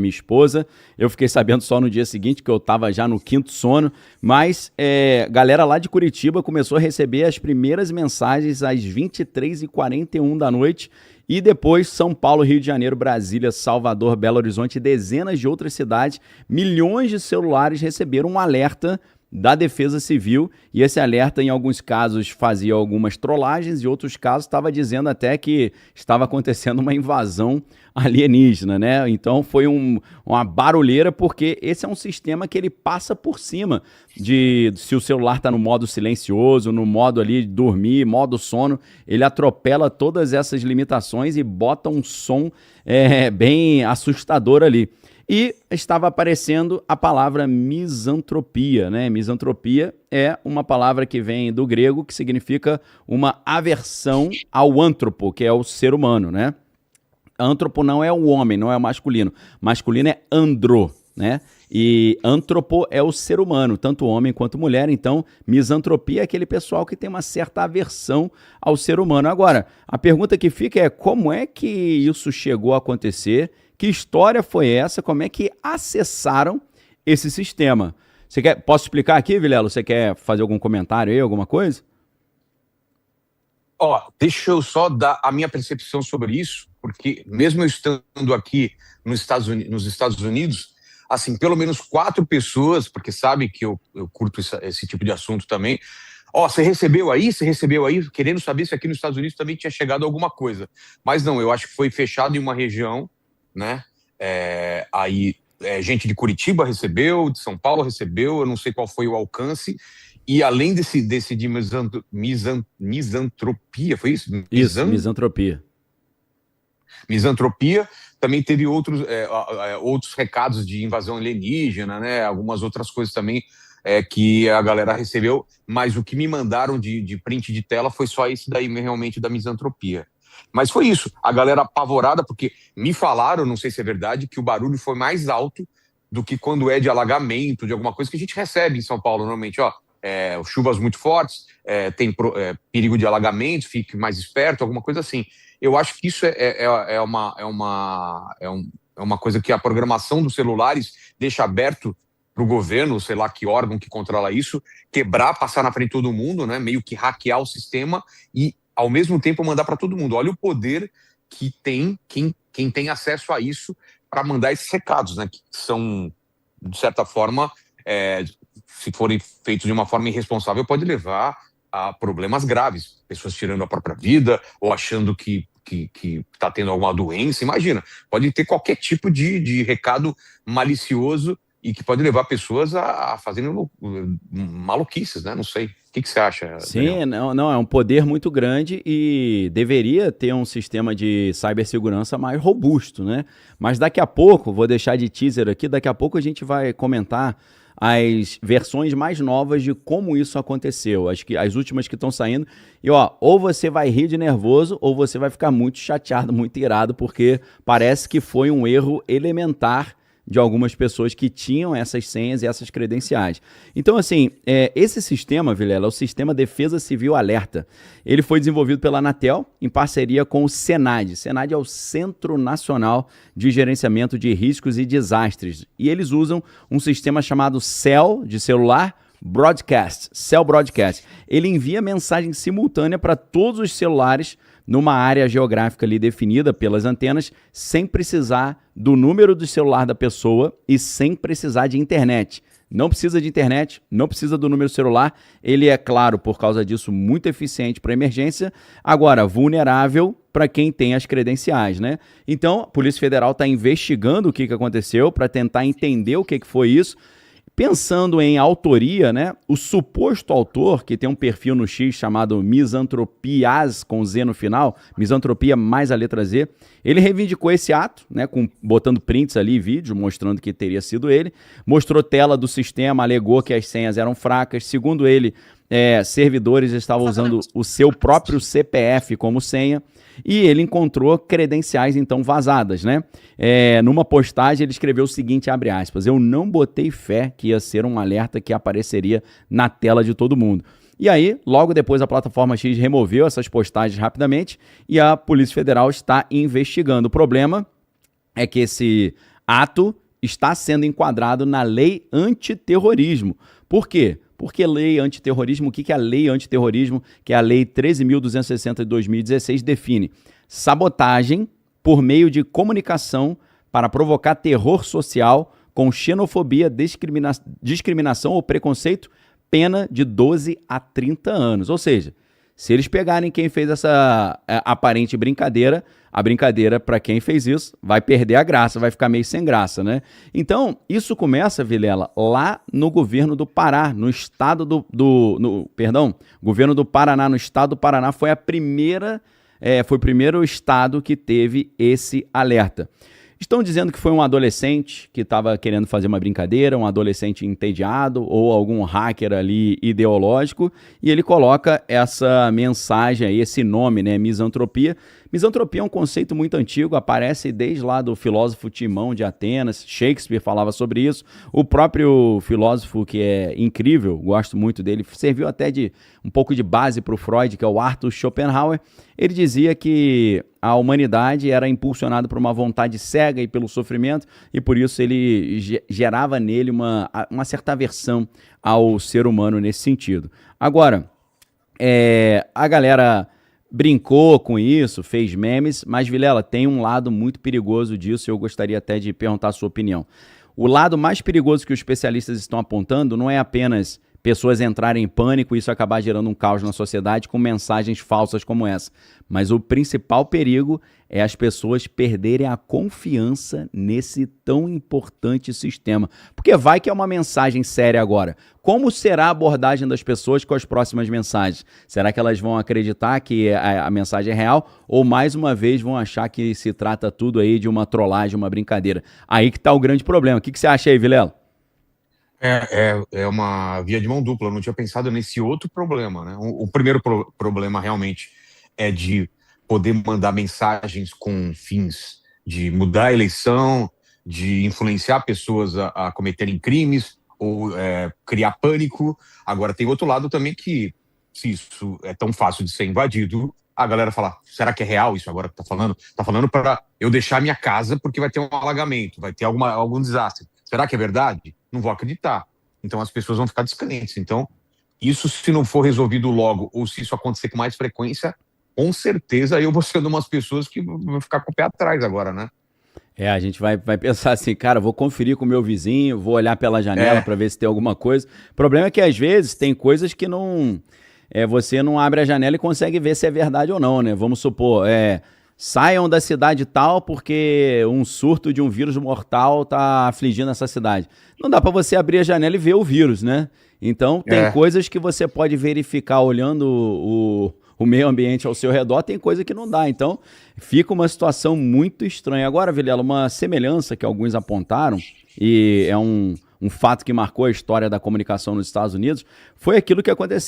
minha esposa. Eu fiquei sabendo só no dia seguinte, que eu estava já no quinto sono, mas galera lá de Curitiba começou a receber as primeiras mensagens às 23h41 da noite, e depois São Paulo, Rio de Janeiro, Brasília, Salvador, Belo Horizonte e dezenas de outras cidades, milhões de celulares receberam um alerta da Defesa Civil, e esse alerta em alguns casos fazia algumas trollagens, e em outros casos estava dizendo até que estava acontecendo uma invasão alienígena, né? Então foi uma barulheira, porque esse é um sistema que ele passa por cima de se o celular está no modo silencioso, no modo ali de dormir, modo sono, ele atropela todas essas limitações e bota um som bem assustador ali. E estava aparecendo a palavra misantropia, né? Misantropia é uma palavra que vem do grego, que significa uma aversão ao antropo, que é o ser humano, né? Antropo não é o homem, não é o masculino. Masculino é andro, né? E antropo é o ser humano, tanto homem quanto mulher. Então, misantropia é aquele pessoal que tem uma certa aversão ao ser humano. Agora, a pergunta que fica é: como é que isso chegou a acontecer? Que história foi essa? Como é que acessaram esse sistema? Posso explicar aqui, Vilela? Você quer fazer algum comentário aí, alguma coisa? Deixa eu só dar a minha percepção sobre isso, porque mesmo eu estando aqui nos Estados Unidos, assim, pelo menos 4 pessoas, porque sabe que eu curto esse tipo de assunto também. Você recebeu aí, querendo saber se aqui nos Estados Unidos também tinha chegado alguma coisa. Mas não, eu acho que foi fechado em uma região, né? Gente de Curitiba recebeu, de São Paulo recebeu, eu não sei qual foi o alcance. E além desse de misantropia, foi isso? Isso, misantropia. Misantropia, também teve outros recados de invasão alienígena, né? Algumas outras coisas também que a galera recebeu, mas o que me mandaram de print de tela foi só esse daí realmente da misantropia. Mas foi isso, a galera apavorada, porque me falaram, não sei se é verdade, que o barulho foi mais alto do que quando é de alagamento, de alguma coisa que a gente recebe em São Paulo, normalmente, chuvas muito fortes, tem perigo de alagamento, fique mais esperto, alguma coisa assim. Eu acho que isso é uma coisa que a programação dos celulares deixa aberto para o governo, sei lá que órgão que controla isso, quebrar, passar na frente de todo mundo, né, meio que hackear o sistema e, ao mesmo tempo, mandar para todo mundo. Olha o poder que tem quem tem acesso a isso para mandar esses recados, né, que são, de certa forma, se forem feitos de uma forma irresponsável, pode levar a problemas graves. Pessoas tirando a própria vida ou achando que está tendo alguma doença. Imagina, pode ter qualquer tipo de recado malicioso e que pode levar pessoas a fazerem maluquices, né? Não sei. O que você acha, Sim, não, é um poder muito grande e deveria ter um sistema de cibersegurança mais robusto, né? Mas daqui a pouco, vou deixar de teaser aqui, daqui a pouco a gente vai comentar as versões mais novas de como isso aconteceu, as últimas que estão saindo. E ou você vai rir de nervoso ou você vai ficar muito chateado, muito irado, porque parece que foi um erro elementar de algumas pessoas que tinham essas senhas e essas credenciais. Então, assim, esse sistema, Vilela, é o Sistema Defesa Civil Alerta. Ele foi desenvolvido pela Anatel em parceria com o Senad. Senad é o Centro Nacional de Gerenciamento de Riscos e Desastres. E eles usam um sistema chamado Cell, de celular, Broadcast, Cell Broadcast. Ele envia mensagem simultânea para todos os celulares numa área geográfica ali definida pelas antenas, sem precisar do número do celular da pessoa e sem precisar de internet. Não precisa de internet, não precisa do número do celular. Ele é, claro, por causa disso, muito eficiente para emergência. Agora, vulnerável para quem tem as credenciais, né? Então, a Polícia Federal está investigando o que aconteceu para tentar entender o que foi isso. Pensando em autoria, né, o suposto autor, que tem um perfil no X chamado Misantropias, com Z no final, Misantropia mais a letra Z, ele reivindicou esse ato, né, botando prints ali, vídeo, mostrando que teria sido ele, mostrou tela do sistema, alegou que as senhas eram fracas, segundo ele, servidores estavam usando o seu próprio CPF como senha, e ele encontrou credenciais, então, vazadas, né? Numa postagem, ele escreveu o seguinte, abre aspas, eu não botei fé que ia ser um alerta que apareceria na tela de todo mundo. E aí, logo depois, a plataforma X removeu essas postagens rapidamente e a Polícia Federal está investigando. O problema é que esse ato está sendo enquadrado na lei antiterrorismo. Por quê? Porque lei antiterrorismo, o que é a lei antiterrorismo, que é a lei 13.260 de 2016, define sabotagem por meio de comunicação para provocar terror social com xenofobia, discriminação ou preconceito, pena de 12 a 30 anos. Ou seja, se eles pegarem quem fez essa aparente brincadeira, a brincadeira, para quem fez isso, vai perder a graça, vai ficar meio sem graça, né? Então, isso começa, Vilela, lá no governo do Pará, no estado governo do Paraná, no estado do Paraná, foi o primeiro estado que teve esse alerta. Estão dizendo que foi um adolescente que estava querendo fazer uma brincadeira, um adolescente entediado ou algum hacker ali ideológico, e ele coloca essa mensagem aí, esse nome, né, misantropia. Misantropia é um conceito muito antigo, aparece desde lá do filósofo Timão de Atenas, Shakespeare falava sobre isso, o próprio filósofo que é incrível, gosto muito dele, serviu até de um pouco de base para o Freud, que é o Arthur Schopenhauer. Ele dizia que a humanidade era impulsionada por uma vontade cega e pelo sofrimento, e por isso ele gerava nele uma certa aversão ao ser humano nesse sentido. Agora, a galera brincou com isso, fez memes, mas, Vilela, tem um lado muito perigoso disso e eu gostaria até de perguntar a sua opinião. O lado mais perigoso que os especialistas estão apontando não é apenas pessoas entrarem em pânico e isso acabar gerando um caos na sociedade com mensagens falsas como essa. Mas o principal perigo é as pessoas perderem a confiança nesse tão importante sistema. Porque vai que é uma mensagem séria agora. Como será a abordagem das pessoas com as próximas mensagens? Será que elas vão acreditar que a mensagem é real? Ou mais uma vez vão achar que se trata tudo aí de uma trollagem, uma brincadeira? Aí que está o grande problema. O que você acha aí, Vilela? É uma via de mão dupla. Eu não tinha pensado nesse outro problema, né? O primeiro problema realmente é de poder mandar mensagens com fins de mudar a eleição, de influenciar pessoas a cometerem crimes ou criar pânico. Agora tem outro lado também que, se isso é tão fácil de ser invadido, a galera fala, será que é real isso agora que tá falando? Tá falando para eu deixar minha casa porque vai ter um alagamento, vai ter algum desastre. Será que é verdade? Não vou acreditar. Então as pessoas vão ficar descrentes. Então, isso se não for resolvido logo, ou se isso acontecer com mais frequência, com certeza eu vou ser de umas pessoas que vão ficar com o pé atrás agora, né? A gente vai pensar assim, cara, vou conferir com o meu vizinho, vou olhar pela janela para ver se tem alguma coisa. O problema é que às vezes tem coisas que não... você não abre a janela e consegue ver se é verdade ou não, né? Vamos supor, saiam da cidade tal porque um surto de um vírus mortal tá afligindo essa cidade. Não dá para você abrir a janela e ver o vírus, né? Então, tem coisas que você pode verificar olhando o meio ambiente ao seu redor, tem coisa que não dá. Então, fica uma situação muito estranha. Agora, Vilela, uma semelhança que alguns apontaram, e é um fato que marcou a história da comunicação nos Estados Unidos, foi aquilo que aconteceu